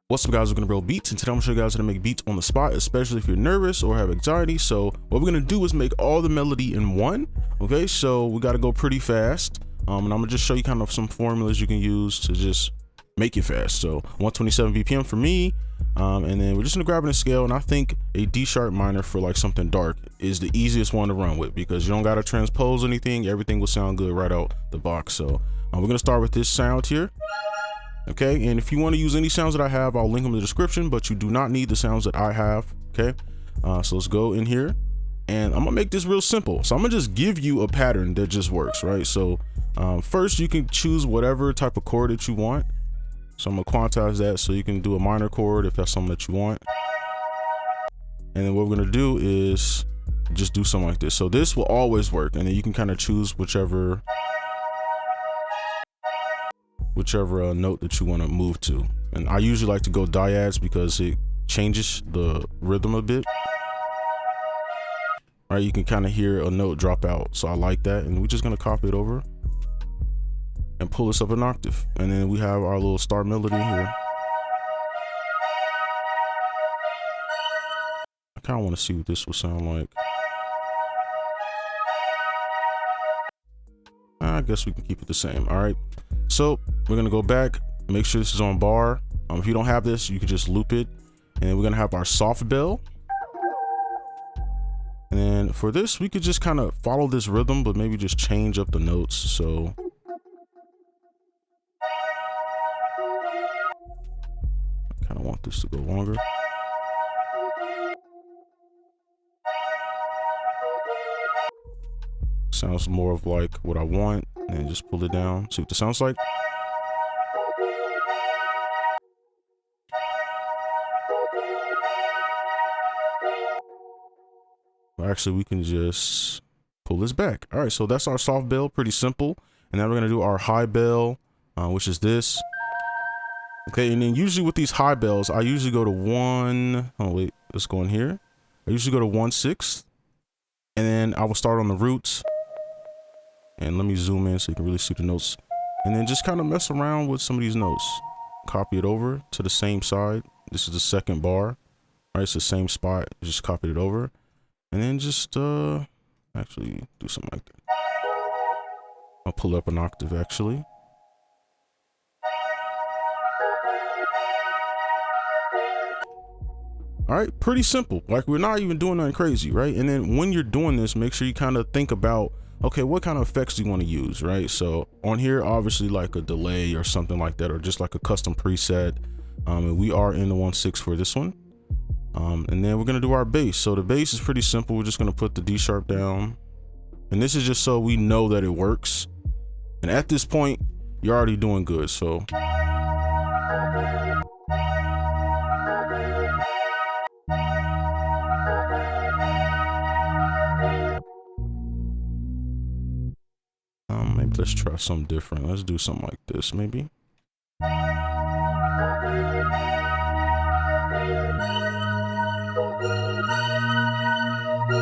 What's up, guys? We're gonna build beats, and today I'm gonna show you guys how to make beats on the spot, especially if you're nervous or have anxiety. So what we're gonna do is make all the melody in one. Okay, so we gotta go pretty fast. And I'm gonna just show you kind of some formulas you can use to just make it fast. So 127 BPM for me, and then we're just gonna grab in a scale. And I think a D sharp minor for like something dark is the easiest one to run with because you don't gotta transpose anything. Everything will sound good right out the box. So we're gonna start with this sound here. Okay, and if you want to use any sounds that I have, I'll link them in the description, but you do not need the sounds that I have. Okay, so let's go in here, and I'm gonna make this real simple. So I'm gonna just give you a pattern that just works, right? So first you can choose whatever type of chord that you want. So I'm gonna quantize that so you can do a minor chord if that's something that you want. And then what we're gonna do is just do something like this. So this will always work, and then you can kind of choose whichever note that you want to move to. And I usually like to go 𝗙𝗛𝗣𝗘𝗥𝗡 because it changes the rhythm a bit. All right, you can kind of hear a note drop out, so I like that. And we're just gonna copy it over and pull this up an octave, and then we have our little start melody here. I kind of want to see what this will sound like. I guess we can keep it the same. All right, so we're gonna go back, make sure this is on bar. If you don't have this, you can just loop it. And then we're gonna have our soft bell. And then for this, we could just kind of follow this rhythm, but maybe just change up the notes. So I kind of want this to go longer. Sounds more of like what I want, and just pull it down. See what this sounds like. Actually, we can just pull this back. All right, so that's our soft bell, pretty simple. And then we're gonna do our high bell, which is this. Okay, and then usually with these high bells, I usually go to one. Oh wait, let's go in here. I usually go to 1/6, and then I will start on the roots. And let me zoom in so you can really see the notes. And then just kind of mess around with some of these notes. Copy it over to the same side. This is the second bar. All right, it's the same spot. Just copy it over. And then just actually do something like that. I'll pull up an octave actually. All right, pretty simple. Like, we're not even doing nothing crazy, right? And then when you're doing this, make sure you kind of think about, okay, what kind of effects do you want to use, right? So on here, obviously like a delay or something like that, or just like a custom preset. And we are in the 1/6 for this one. And then we're gonna do our bass. So the bass is pretty simple. We're just gonna put the D sharp down. And this is just so we know that it works. And at this point, you're already doing good, so. Maybe let's try something different. Let's do something like this, maybe.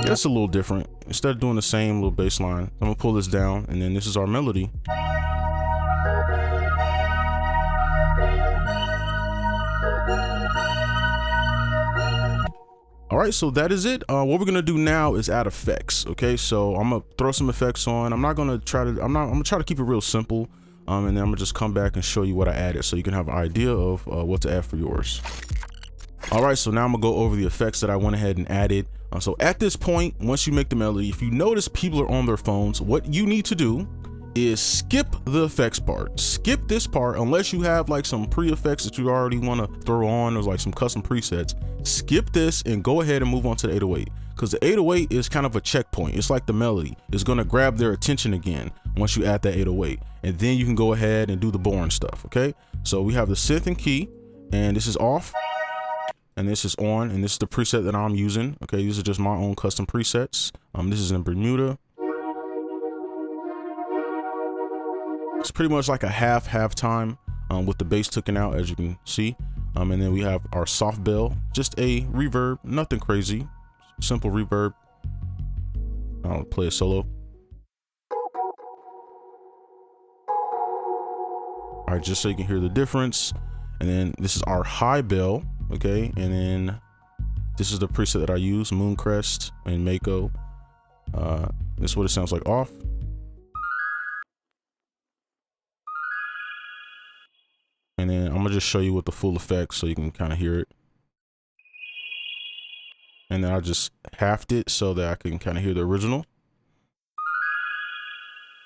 That's a little different. Instead of doing the same little bass line, I'm gonna pull this down, and then this is our melody. All right, so that is it. What we're gonna do now is add effects. Okay, so I'm gonna throw some effects on. I'm gonna try to keep it real simple. And then I'm gonna just come back and show you what I added so you can have an idea of what to add for yours. All right, so now I'm gonna go over the effects that I went ahead and added. So at this point, once you make the melody, if you notice people are on their phones, what you need to do is skip the effects part. Skip this part unless you have like some pre-effects that you already want to throw on, or like some custom presets. Skip this and go ahead and move on to the 808, because the 808 is kind of a checkpoint. It's like the melody. It's going to grab their attention again once you add that 808, and then you can go ahead and do the boring stuff. Okay, so we have the synth and key, and this is off, and this is on, and this is the preset that I'm using. Okay, these are just my own custom presets. This is in Bermuda. It's pretty much like a half time with the bass taken out, as you can see. And then we have our soft bell, just a reverb, nothing crazy, simple reverb. I'll play a solo. All right, just so you can hear the difference. And then this is our high bell, okay? And then this is the preset that I use, Mooncrest and Mako. This is what it sounds like off. And then I'm gonna just show you with the full effect so you can kind of hear it. And then I just halved it so that I can kind of hear the original.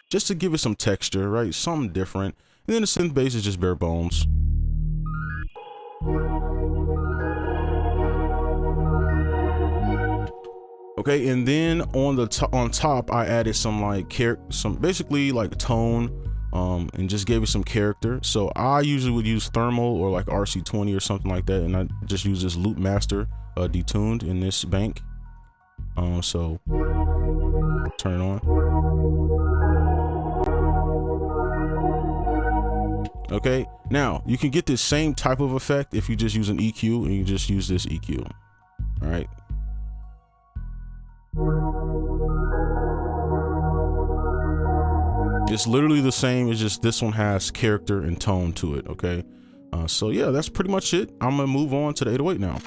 Just to give it some texture, right? Something different. And then the synth bass is just bare bones. Okay, and then on top I added some like basically like tone, and just gave it some character. So I usually would use thermal or like RC20 or something like that, and I just use this loop master detuned in this bank. So turn it on. Okay, now you can get this same type of effect if you just use an EQ and you just use this EQ. All right. It's literally the same, it's just this one has character and tone to it, okay? So yeah, that's pretty much it. I'm gonna move on to the 808 now.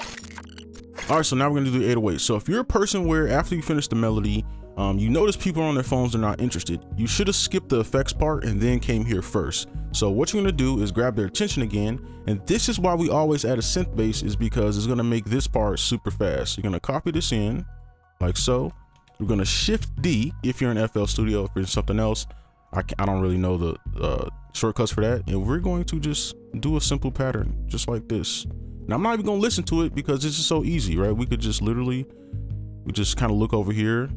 All right, so now we're gonna do the 808. So if you're a person where after you finish the melody, you notice people on their phones are not interested, you should have skipped the effects part and then came here first. So what you're gonna do is grab their attention again, and this is why we always add a synth bass, is because it's gonna make this part super fast. You're gonna copy this in, like so. We're gonna Shift D if you're in FL Studio. If you're in something else, I don't really know the shortcuts for that, and we're going to just do a simple pattern just like this. Now I'm not even gonna listen to it because this is so easy, right? We could just literally, we just kind of look over here,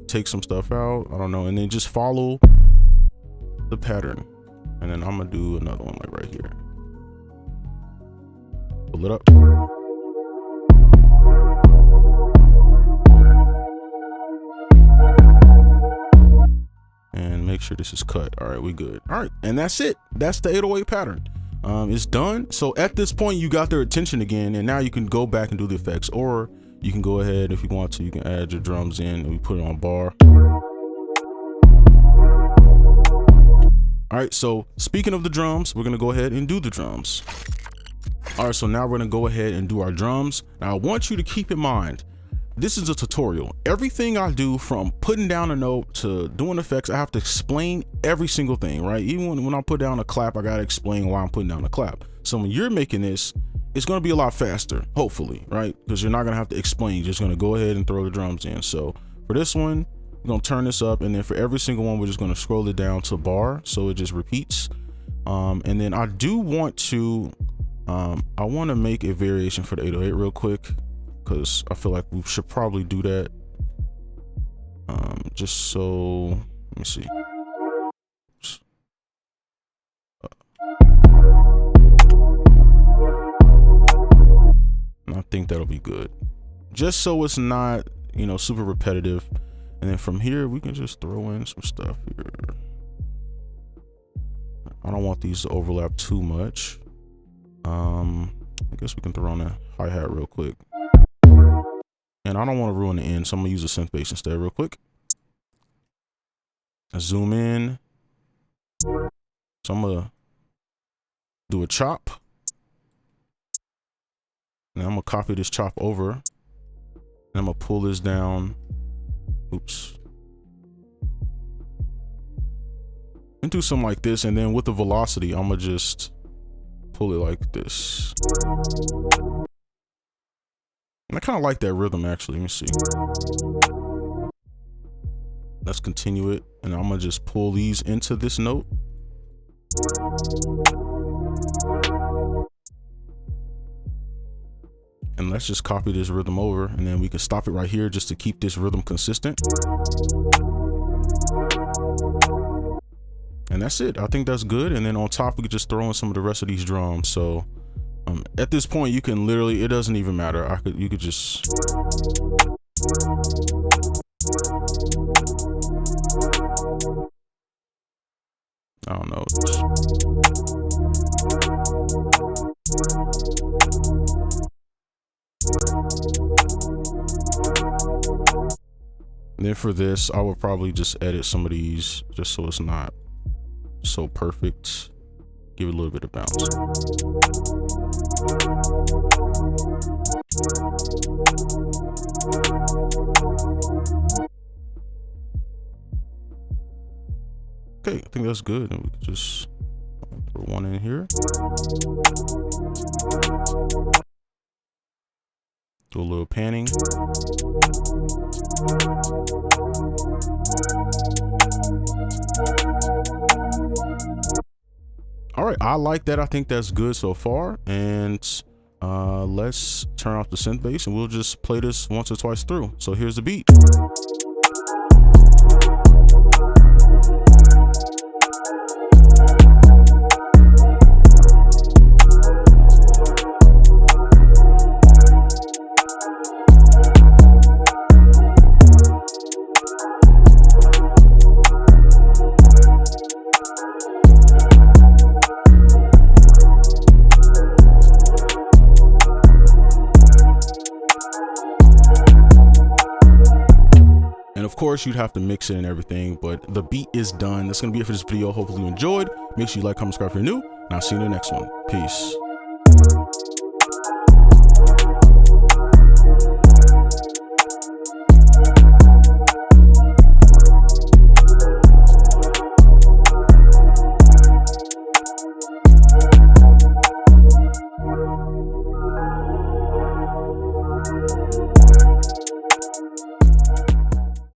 take some stuff out, I don't know, and then just follow the pattern. And then I'm gonna do another one like right here. Pull it up. And make sure this is cut. All right, we good. All right, and that's it. That's the 808 pattern. It's done. So at this point, you got their attention again, and now you can go back and do the effects, or you can go ahead if you want to. You can add your drums in, and we put it on bar. All right. So speaking of the drums, we're gonna go ahead and do the drums. All right. So now we're gonna go ahead and do our drums. Now I want you to keep in mind, this is a tutorial. Everything I do, from putting down a note to doing effects, I have to explain every single thing, right? Even when I put down a clap, I gotta explain why I'm putting down a clap. So when you're making this, it's gonna be a lot faster, hopefully, right? Because you're not gonna have to explain, you're just gonna go ahead and throw the drums in. So for this one, we're gonna turn this up, and then for every single one, we're just gonna scroll it down to bar, so it just repeats. And then I do want to, I wanna make a variation for the 808 real quick, because I feel like we should probably do that. Just so, let me see. And I think that'll be good. Just so it's not, you know, super repetitive. And then from here, we can just throw in some stuff here. I don't want these to overlap too much. I guess we can throw on a hi-hat real quick. And I don't want to ruin the end, so I'm gonna use a synth bass instead real quick. Zoom in. So I'm gonna do a chop. And I'm gonna copy this chop over. And I'm gonna pull this down. Oops. And do something like this, and then with the velocity, I'm gonna just pull it like this. And I kind of like that rhythm, actually. Let me see. Let's continue it. And I'm going to just pull these into this note. And let's just copy this rhythm over. And then we can stop it right here just to keep this rhythm consistent. And that's it. I think that's good. And then on top, we could just throw in some of the rest of these drums. So at this point, you can literally, it doesn't even matter. You could just. I don't know. And then for this, I would probably just edit some of these just so it's not so perfect. give it a little bit of bounce. Okay, I think that's good. And we can just throw one in here. Do a little panning. All right, I like that. I think that's good so far. And let's turn off the synth bass and we'll just play this once or twice through. So here's the beat. And of course, you'd have to mix it and everything, but the beat is done. That's going to be it for this video. Hopefully you enjoyed. Make sure you like, comment, subscribe if you're new, and I'll see you in the next one. Peace.